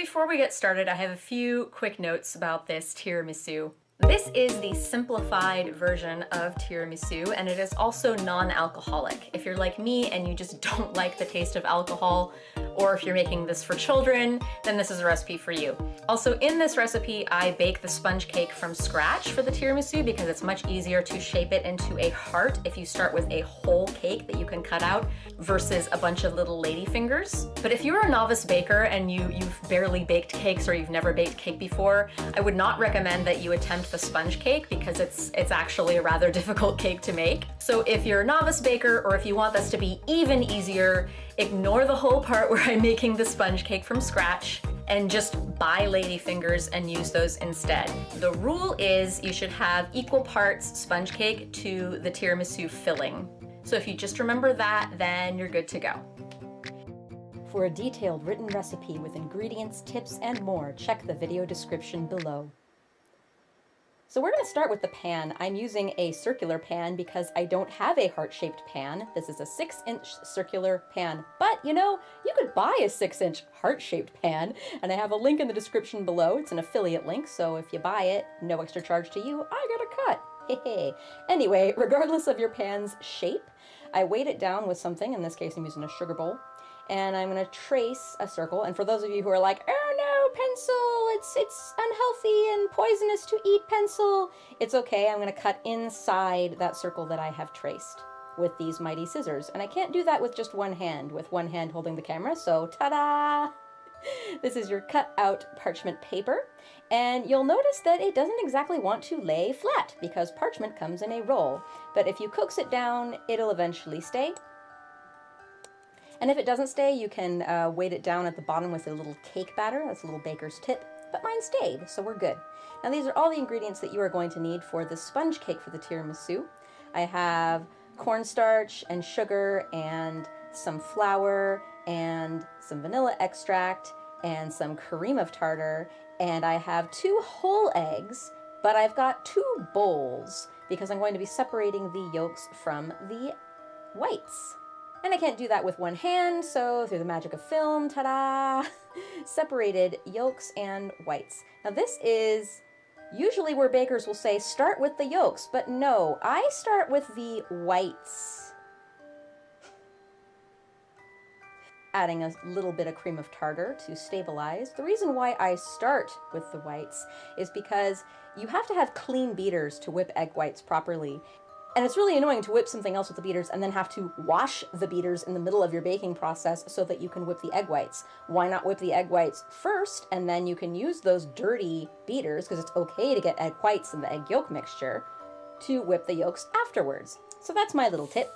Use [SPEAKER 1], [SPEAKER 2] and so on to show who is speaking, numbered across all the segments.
[SPEAKER 1] before we get started, I have a few quick notes about this tiramisu. This is the simplified version of tiramisu, and it is also non-alcoholic. If you're like me and you just don't like the taste of alcohol, or if you're making this for children, then this is a recipe for you. Also, in this recipe, I bake the sponge cake from scratch for the tiramisu because it's much easier to shape it into a heart if you start with a whole cake that you can cut out versus a bunch of little ladyfingers. But if you're a novice baker and you've barely baked cakes or you've never baked cake before, I would not recommend that you attempt the sponge cake because it's actually a rather difficult cake to make. So if you're a novice baker or if you want this to be even easier, ignore the whole part where I'm making the sponge cake from scratch and just buy ladyfingers and use those instead. The rule is you should have equal parts sponge cake to the tiramisu filling. So if you just remember that, then you're good to go. For a detailed written recipe with ingredients, tips, and more, check the video description below. So we're going to start with the pan. I'm using a circular pan because I don't have a heart-shaped pan. This is a 6-inch circular pan. But, you know, you could buy a 6-inch heart-shaped pan, and I have a link in the description below. It's an affiliate link, so if you buy it, no extra charge to you, I get a cut. Hey. Anyway, regardless of your pan's shape, I weight it down with something. In this case, I'm using a sugar bowl. And I'm going to trace a circle. And for those of you who are like, oh no, pencil, it's unhealthy and poisonous to eat pencil, it's okay. I'm going to cut inside that circle that I have traced with these mighty scissors. And I can't do that with just one hand, with one hand holding the camera. So ta-da! This is your cut out parchment paper. And you'll notice that it doesn't exactly want to lay flat because parchment comes in a roll. But if you coax it down, it'll eventually stay. And if it doesn't stay, you can weight it down at the bottom with a little cake batter. That's a little baker's tip, but mine stayed, so we're good. Now these are all the ingredients that you are going to need for the sponge cake for the tiramisu. I have cornstarch and sugar and some flour and some vanilla extract and some cream of tartar, and I have 2 whole eggs, but I've got 2 bowls because I'm going to be separating the yolks from the whites. And I can't do that with one hand, so through the magic of film, ta-da! Separated yolks and whites. Now this is usually where bakers will say, start with the yolks, but no, I start with the whites. Adding a little bit of cream of tartar to stabilize. The reason why I start with the whites is because you have to have clean beaters to whip egg whites properly. And it's really annoying to whip something else with the beaters and then have to wash the beaters in the middle of your baking process so that you can whip the egg whites. Why not whip the egg whites first, and then you can use those dirty beaters, because it's okay to get egg whites in the egg yolk mixture, to whip the yolks afterwards. So that's my little tip.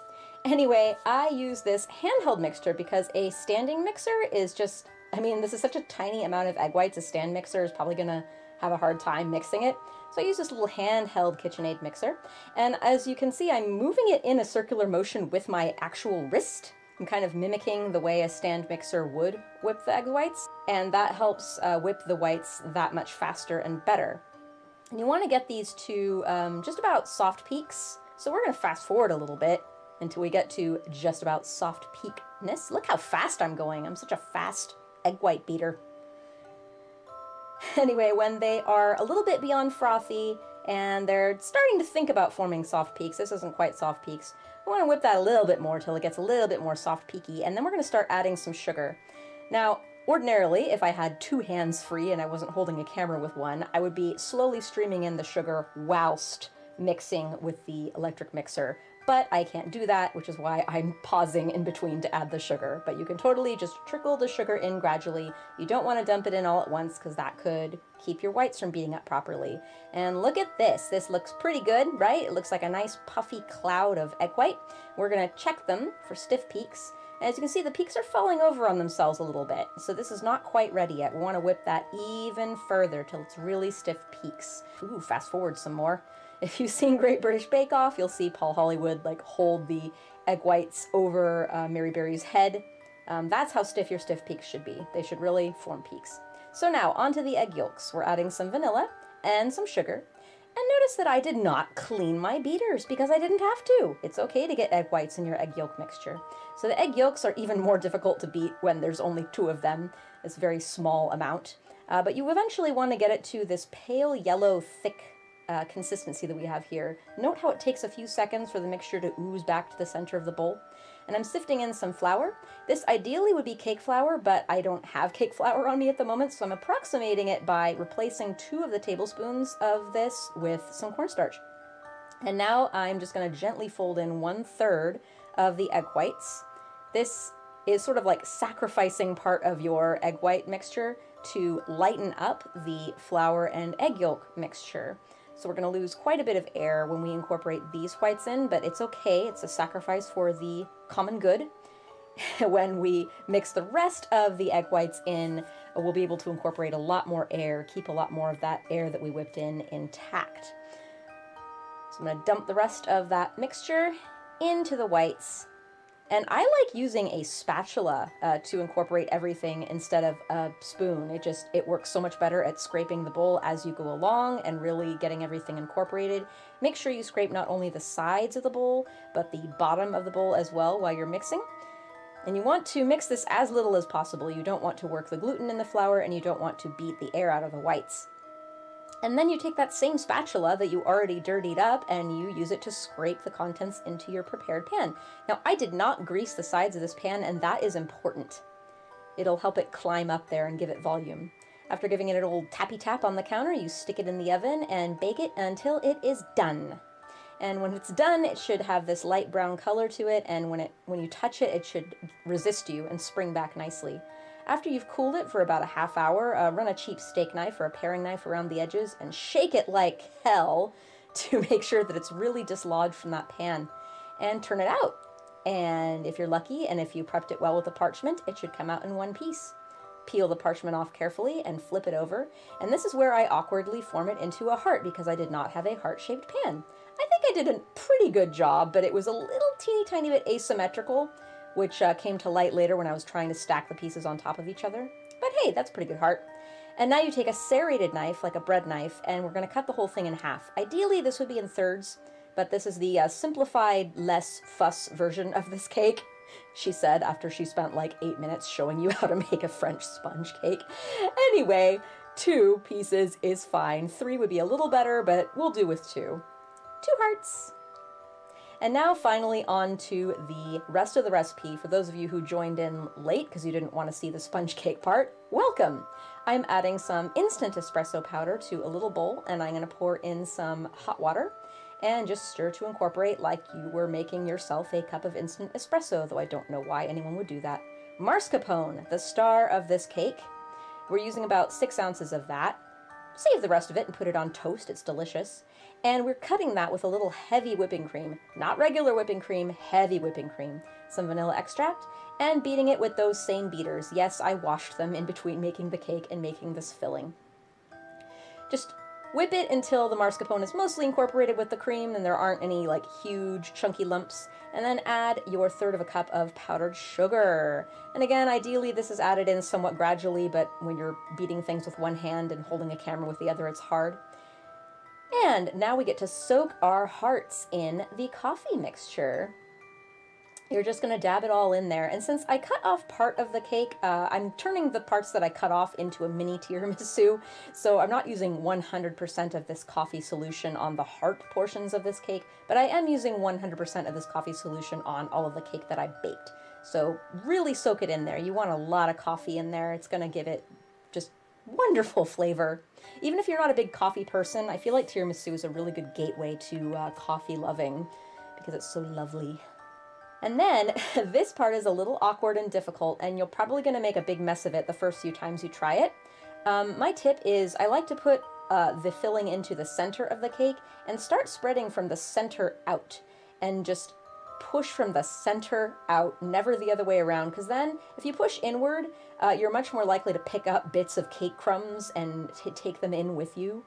[SPEAKER 1] Anyway, I use this handheld mixture because a standing mixer is just, I mean, this is such a tiny amount of egg whites, a stand mixer is probably gonna have a hard time mixing it. So I use this little handheld KitchenAid mixer, and as you can see, I'm moving it in a circular motion with my actual wrist. I'm kind of mimicking the way a stand mixer would whip the egg whites, and that helps whip the whites that much faster and better. And you want to get these to just about soft peaks, so we're going to fast forward a little bit until we get to just about soft peakness. Look how fast I'm going. I'm such a fast egg white beater. Anyway, when they are a little bit beyond frothy and they're starting to think about forming soft peaks, this isn't quite soft peaks, I want to whip that a little bit more till it gets a little bit more soft peaky, and then we're going to start adding some sugar. Now, ordinarily, if I had 2 hands free and I wasn't holding a camera with one, I would be slowly streaming in the sugar whilst mixing with the electric mixer. But I can't do that, which is why I'm pausing in between to add the sugar. But you can totally just trickle the sugar in gradually. You don't want to dump it in all at once because that could keep your whites from beating up properly. And look at this. This looks pretty good, right? It looks like a nice puffy cloud of egg white. We're going to check them for stiff peaks. And as you can see, the peaks are falling over on themselves a little bit. So this is not quite ready yet. We want to whip that even further till it's really stiff peaks. Ooh, fast forward some more. If you've seen Great British Bake Off, you'll see Paul Hollywood like hold the egg whites over Mary Berry's head. That's how stiff your stiff peaks should be. They should really form peaks. So now onto the egg yolks. We're adding some vanilla and some sugar.
[SPEAKER 2] And notice that I did not clean my beaters because I didn't have to. It's okay to get egg whites in your egg yolk mixture. So the egg yolks are even more difficult to beat when there's only 2 of them. It's a very small amount. But you eventually want to get it to this pale yellow thick consistency that we have here. Note how it takes a few seconds for the mixture to ooze back to the center of the bowl. And I'm sifting in some flour. This ideally would be cake flour, but I don't have cake flour on me at the moment, so I'm approximating it by replacing 2 of the tablespoons of this with some cornstarch. And now I'm just going to gently fold in 1/3 of the egg whites. This is sort of like sacrificing part of your egg white mixture to lighten up the flour and egg yolk mixture. So we're going to lose quite a bit of air when we incorporate these whites in, but it's okay. It's a sacrifice for the common good. When we mix the rest of the egg whites in, we'll be able to incorporate a lot more air, keep a lot more of that air that we whipped in intact. So I'm going to dump the rest of that mixture into the whites. And I like using a spatula to incorporate everything instead of a spoon. It works so much better at scraping the bowl as you go along and really getting everything incorporated. Make sure you scrape not only the sides of the bowl, but the bottom of the bowl as well while you're mixing. And you want to mix this as little as possible. You don't want to work the gluten in the flour, and you don't want to beat the air out of the whites. And then you take that same spatula that you already dirtied up and you use it to scrape the contents into your prepared pan. Now, I did not grease the sides of this pan, and that is important. It'll help it climb up there and give it volume. After giving it an old tappy tap on the counter, you stick it in the oven and bake it until it is done. And when it's done, it should have this light brown color to it, and when you touch it, it should resist you and spring back nicely. After you've cooled it for about a half hour, run a cheap steak knife or a paring knife around the edges and shake it like hell to make sure that it's really dislodged from that pan. And turn it out. And if you're lucky, and if you prepped it well with the parchment, it should come out in one piece. Peel the parchment off carefully and flip it over. And this is where I awkwardly form it into a heart because I did not have a heart-shaped pan. I think I did a pretty good job, but it was a little teeny tiny bit asymmetrical, which came to light later when I was trying to stack the pieces on top of each other. But hey, that's a pretty good heart. And now you take a serrated knife, like a bread knife, and we're going to cut the whole thing in half. Ideally, this would be in thirds, but this is the simplified, less fuss version of this cake, she said after she spent like 8 minutes showing you how to make a French sponge cake. Anyway, 2 pieces is fine. 3 would be a little better, but we'll do with 2. 2 hearts. And now finally on to the rest of the recipe. For those of you who joined in late because you didn't want to see the sponge cake part, welcome! I'm adding some instant espresso powder to a little bowl, and I'm going to pour in some hot water and just stir to incorporate like you were making yourself a cup of instant espresso, though I don't know why anyone would do that. Mascarpone, the star of this cake. We're using about 6 ounces of that. Save the rest of it and put it on toast. It's delicious. And we're cutting that with a little heavy whipping cream. Not regular whipping cream, heavy whipping cream. Some vanilla extract, and beating it with those same beaters. Yes, I washed them in between making the cake and making this filling. Just whip it until the mascarpone is mostly incorporated with the cream and there aren't any like huge chunky lumps. And then add your 1/3 cup of powdered sugar. And again, ideally this is added in somewhat gradually, but when you're beating things with one hand and holding a camera with the other, it's hard. And now we get to soak our hearts in the coffee mixture. You're just going to dab it all in there. And since I cut off part of the cake, I'm turning the parts that I cut off into a mini tiramisu. So I'm not using 100% of this coffee solution on the heart portions of this cake, but I am using 100% of this coffee solution on all of the cake that I baked. So really soak it in there. You want a lot of coffee in there. It's going to give it just wonderful flavor. Even if you're not a big coffee person, I feel like tiramisu is a really good gateway to coffee loving because it's so lovely. And then this part is a little awkward and difficult, and you're probably going to make a big mess of it the first few times you try it. My tip is I like to put the filling into the center of the cake and start spreading from the center out and just push from the center out, never the other way around, because then if you push inward, you're much more likely to pick up bits of cake crumbs and take them in with you.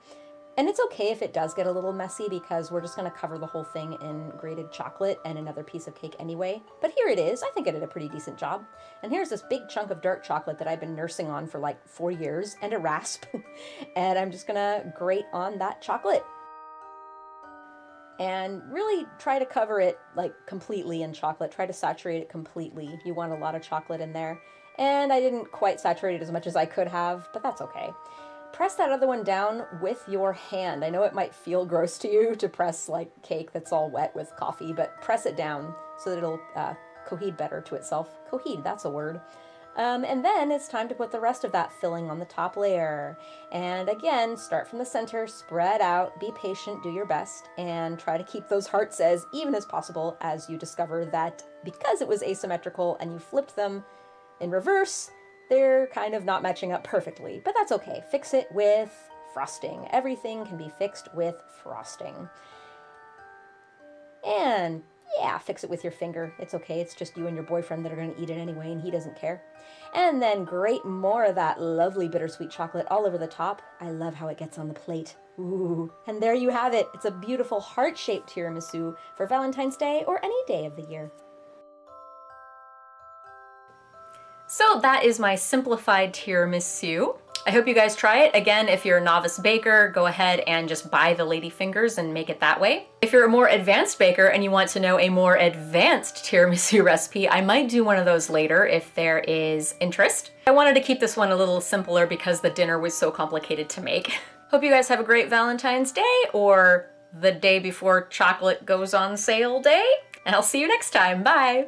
[SPEAKER 2] And it's okay if it does get a little messy because we're just going to cover the whole thing in grated chocolate and another piece of cake anyway. But here it is. I think I did a pretty decent job. And here's this big chunk of dark chocolate that I've been nursing on for like 4 years and a rasp. And I'm just going to grate on that chocolate. and really try to cover it like completely in chocolate. Try to saturate it completely. You want a lot of chocolate in there. And I didn't quite saturate it as much as I could have, but that's okay. Press that other one down with your hand. I know it might feel gross to you to press like cake that's all wet with coffee, but press it down so that it'll coheed better to itself. Coheed, that's a word. And then it's time to put the rest of that filling on the top layer. And again, start from the center, spread out, be patient, do your best, and try to keep those hearts as even as possible as you discover that because it was asymmetrical and you flipped them in reverse, they're kind of not matching up perfectly. But that's okay. Fix it with frosting. Everything can be fixed with frosting. And yeah, fix it with your finger. It's okay. It's just you and your boyfriend that are going to eat it anyway, and he doesn't care. And then grate more of that lovely bittersweet chocolate all over the top. I love how it gets on the plate. Ooh. And there you have it. It's a beautiful heart-shaped tiramisu for Valentine's Day or any day of the year.
[SPEAKER 1] So that is my simplified tiramisu. I hope you guys try it. Again, if you're a novice baker, go ahead and just buy the ladyfingers and make it that way. If you're a more advanced baker and you want to know a more advanced tiramisu recipe, I might do one of those later if there is interest. I wanted to keep this one a little simpler because the dinner was so complicated to make. Hope you guys have a great Valentine's Day or the day before chocolate goes on sale day, and I'll see you next time. Bye!